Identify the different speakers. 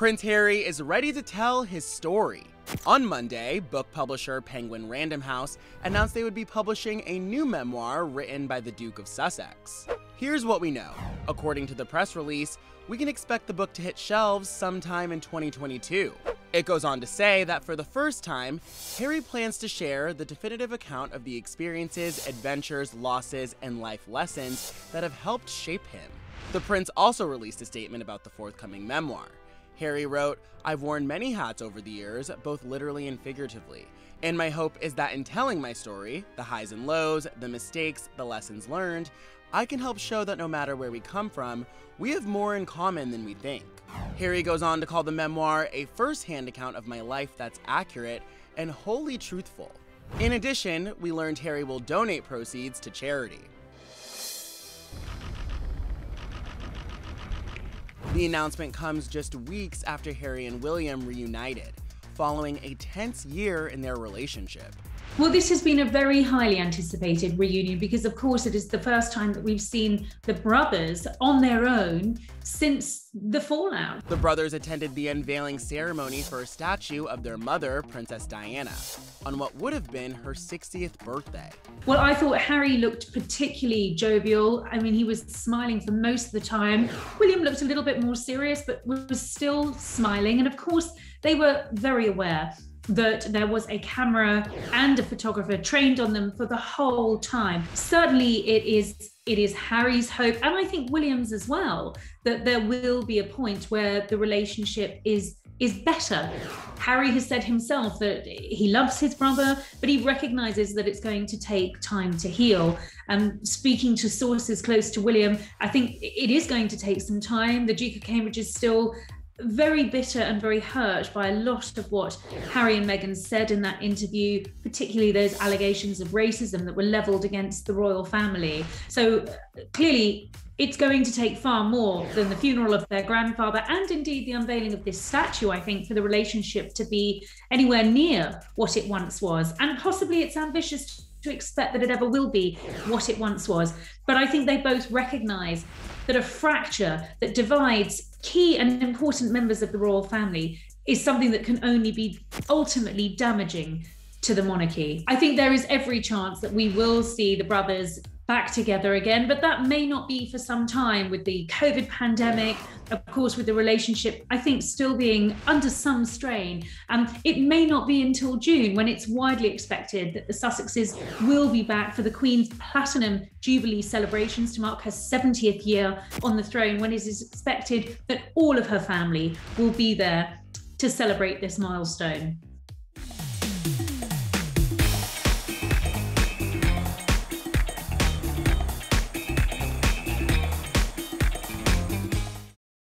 Speaker 1: Prince Harry is ready to tell his story. On Monday, book publisher Penguin Random House announced they would be publishing a new memoir written by the Duke of Sussex. Here's what we know. According to the press release, we can expect the book to hit shelves sometime in 2022. It goes on to say that for the first time, Harry plans to share the definitive account of the experiences, adventures, losses, and life lessons that have helped shape him. The prince also released a statement about the forthcoming memoir. Harry wrote, "I've worn many hats over the years, both literally and figuratively. And my hope is that in telling my story, the highs and lows, the mistakes, the lessons learned, I can help show that no matter where we come from, we have more in common than we think." Harry goes on to call the memoir a first-hand account of my life that's accurate and wholly truthful. In addition, we learned Harry will donate proceeds to charity. The announcement comes just weeks after Harry and William reunited, following a tense year in their relationship.
Speaker 2: Well, this has been a very highly anticipated reunion because, of course, it is the first time that we've seen the brothers on their own since the fallout.
Speaker 1: The brothers attended the unveiling ceremony for a statue of their mother, Princess Diana, on what would have been her 60th birthday.
Speaker 2: Well, I thought Harry looked particularly jovial. I mean, he was smiling for most of the time. William looked a little bit more serious, but was still smiling. And of course, they were very aware that there was a camera and a photographer trained on them for the whole time. Certainly it is Harry's hope, and I think William's as well, that there will be a point where the relationship is better. Harry has said himself that he loves his brother, but he recognizes that it's going to take time to heal. And speaking to sources close to William, I think it is going to take some time. The Duke of Cambridge is still very bitter and very hurt by a lot of what Harry and Meghan said in that interview, particularly those allegations of racism that were levelled against the royal family. So clearly it's going to take far more than the funeral of their grandfather and indeed the unveiling of this statue, I think, for the relationship to be anywhere near what it once was. And possibly it's ambitious to expect that it ever will be what it once was. But I think they both recognise that a fracture that divides key and important members of the royal family is something that can only be ultimately damaging to the monarchy. I think there is every chance that we will see the brothers back together again, but that may not be for some time with the COVID pandemic, of course, with the relationship, I think, still being under some strain. It may not be until June when it's widely expected that the Sussexes will be back for the Queen's Platinum Jubilee celebrations to mark her 70th year on the throne, when it is expected that all of her family will be there to celebrate this milestone.